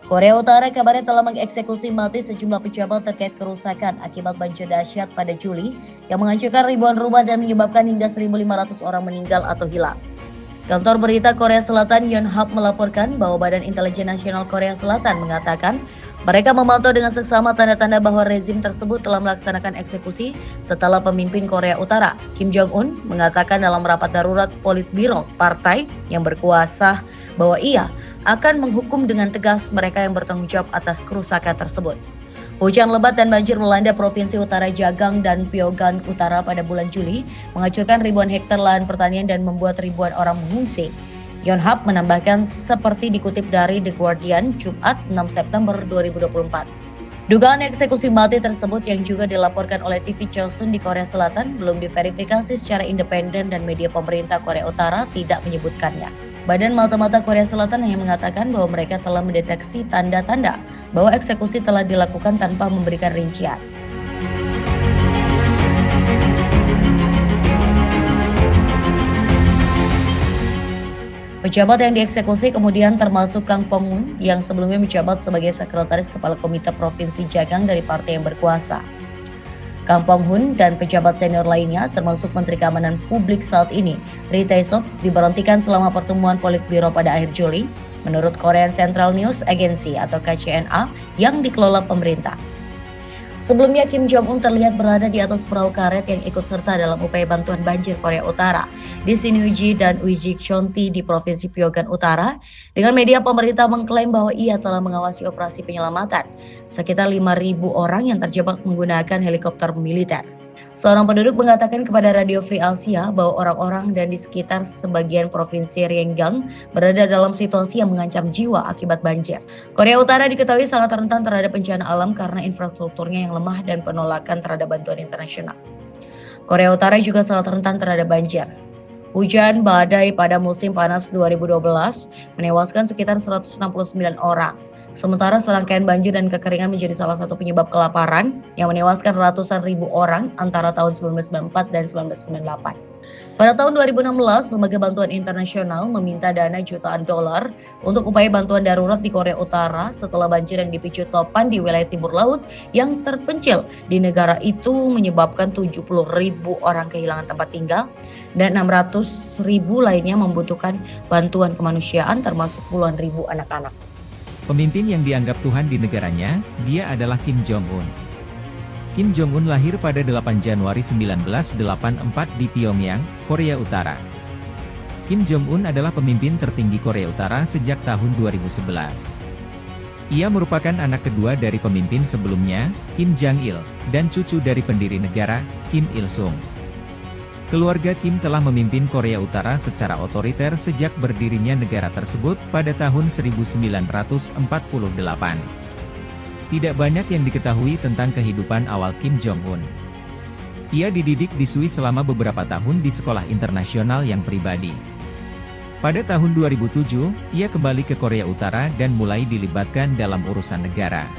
Korea Utara kabarnya telah mengeksekusi mati sejumlah pejabat terkait kerusakan akibat banjir dahsyat pada Juli yang menghancurkan ribuan rumah dan menyebabkan hingga 1.500 orang meninggal atau hilang. Kantor berita Korea Selatan Yonhap melaporkan bahwa Badan Intelijen Nasional Korea Selatan mengatakan mereka memantau dengan seksama tanda-tanda bahwa rezim tersebut telah melaksanakan eksekusi setelah pemimpin Korea Utara, Kim Jong-un, mengatakan dalam rapat darurat Politbiro partai yang berkuasa bahwa ia akan menghukum dengan tegas mereka yang bertanggung jawab atas kerusakan tersebut. Hujan lebat dan banjir melanda Provinsi Utara Jagang dan Pyeonggan Utara pada bulan Juli, menghancurkan ribuan hektar lahan pertanian dan membuat ribuan orang mengungsi. Yonhap menambahkan seperti dikutip dari The Guardian Jumat 6 September 2024. Dugaan eksekusi mati tersebut yang juga dilaporkan oleh TV Chosun di Korea Selatan belum diverifikasi secara independen dan media pemerintah Korea Utara tidak menyebutkannya. Badan Mata-Mata Korea Selatan hanya mengatakan bahwa mereka telah mendeteksi tanda-tanda bahwa eksekusi telah dilakukan tanpa memberikan rincian. Pejabat yang dieksekusi kemudian termasuk Kang Pong-hun yang sebelumnya menjabat sebagai Sekretaris Kepala Komite Provinsi Jagang dari partai yang berkuasa. Kang Pong-hun dan pejabat senior lainnya termasuk Menteri Keamanan Publik saat ini, Ri Tae-sop, diberhentikan selama pertemuan Politbiro pada akhir Juli, menurut Korean Central News Agency atau KCNA yang dikelola pemerintah. Sebelumnya Kim Jong-un terlihat berada di atas perahu karet yang ikut serta dalam upaya bantuan banjir Korea Utara di Sinuiji dan Uijeongcheon di Provinsi Pyeonggan Utara, dengan media pemerintah mengklaim bahwa ia telah mengawasi operasi penyelamatan sekitar 5.000 orang yang terjebak menggunakan helikopter militer. Seorang penduduk mengatakan kepada Radio Free Asia bahwa orang-orang dan di sekitar sebagian provinsi Ryanggang berada dalam situasi yang mengancam jiwa akibat banjir. Korea Utara diketahui sangat rentan terhadap bencana alam karena infrastrukturnya yang lemah dan penolakan terhadap bantuan internasional. Korea Utara juga sangat rentan terhadap banjir. Hujan badai pada musim panas 2012 menewaskan sekitar 169 orang. Sementara serangkaian banjir dan kekeringan menjadi salah satu penyebab kelaparan yang menewaskan ratusan ribu orang antara tahun 1994 dan 1998. Pada tahun 2016, Lembaga Bantuan Internasional meminta dana jutaan dolar untuk upaya bantuan darurat di Korea Utara setelah banjir yang dipicu topan di wilayah timur laut yang terpencil di negara itu menyebabkan 70.000 orang kehilangan tempat tinggal dan 600.000 lainnya membutuhkan bantuan kemanusiaan termasuk puluhan ribu anak-anak. Pemimpin yang dianggap Tuhan di negaranya, dia adalah Kim Jong-un. Kim Jong-un lahir pada 8 Januari 1984 di Pyongyang, Korea Utara. Kim Jong-un adalah pemimpin tertinggi Korea Utara sejak tahun 2011. Ia merupakan anak kedua dari pemimpin sebelumnya, Kim Jong-il, dan cucu dari pendiri negara, Kim Il-sung. Keluarga Kim telah memimpin Korea Utara secara otoriter sejak berdirinya negara tersebut pada tahun 1948. Tidak banyak yang diketahui tentang kehidupan awal Kim Jong-un. Ia dididik di Swiss selama beberapa tahun di sekolah internasional yang pribadi. Pada tahun 2007, ia kembali ke Korea Utara dan mulai dilibatkan dalam urusan negara.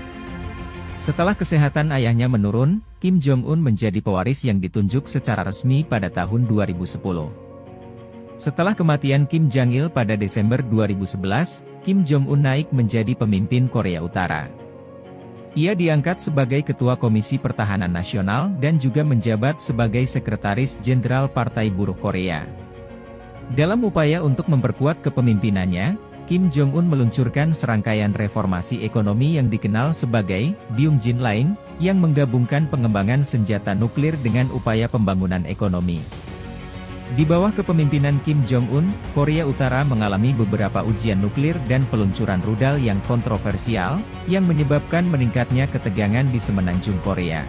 Setelah kesehatan ayahnya menurun, Kim Jong-un menjadi pewaris yang ditunjuk secara resmi pada tahun 2010. Setelah kematian Kim Jong-il pada Desember 2011, Kim Jong-un naik menjadi pemimpin Korea Utara. Ia diangkat sebagai Ketua Komisi Pertahanan Nasional dan juga menjabat sebagai Sekretaris Jenderal Partai Buruh Korea. Dalam upaya untuk memperkuat kepemimpinannya, Kim Jong-un meluncurkan serangkaian reformasi ekonomi yang dikenal sebagai Byung-jin Line, yang menggabungkan pengembangan senjata nuklir dengan upaya pembangunan ekonomi. Di bawah kepemimpinan Kim Jong-un, Korea Utara mengalami beberapa ujian nuklir dan peluncuran rudal yang kontroversial, yang menyebabkan meningkatnya ketegangan di semenanjung Korea.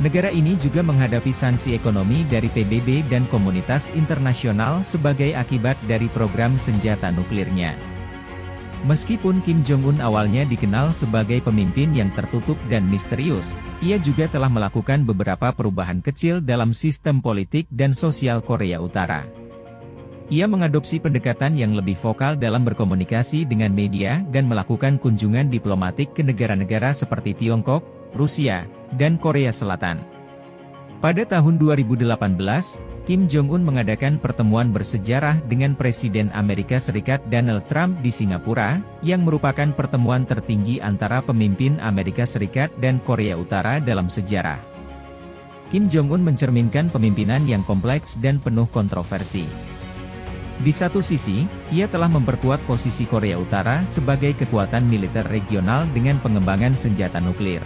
Negara ini juga menghadapi sanksi ekonomi dari PBB dan komunitas internasional sebagai akibat dari program senjata nuklirnya. Meskipun Kim Jong-un awalnya dikenal sebagai pemimpin yang tertutup dan misterius, ia juga telah melakukan beberapa perubahan kecil dalam sistem politik dan sosial Korea Utara. Ia mengadopsi pendekatan yang lebih vokal dalam berkomunikasi dengan media dan melakukan kunjungan diplomatik ke negara-negara seperti Tiongkok, Rusia, dan Korea Selatan. Pada tahun 2018, Kim Jong-un mengadakan pertemuan bersejarah dengan Presiden Amerika Serikat Donald Trump di Singapura, yang merupakan pertemuan tertinggi antara pemimpin Amerika Serikat dan Korea Utara dalam sejarah. Kim Jong-un mencerminkan pemimpinan yang kompleks dan penuh kontroversi. Di satu sisi, ia telah memperkuat posisi Korea Utara sebagai kekuatan militer regional dengan pengembangan senjata nuklir.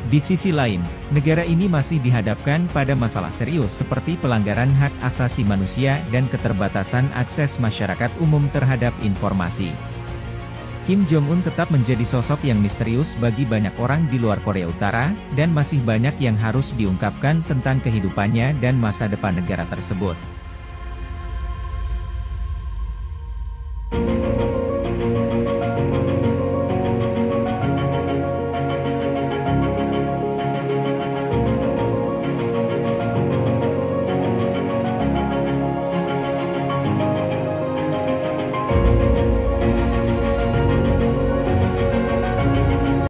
Di sisi lain, negara ini masih dihadapkan pada masalah serius seperti pelanggaran hak asasi manusia dan keterbatasan akses masyarakat umum terhadap informasi. Kim Jong-un tetap menjadi sosok yang misterius bagi banyak orang di luar Korea Utara, dan masih banyak yang harus diungkapkan tentang kehidupannya dan masa depan negara tersebut.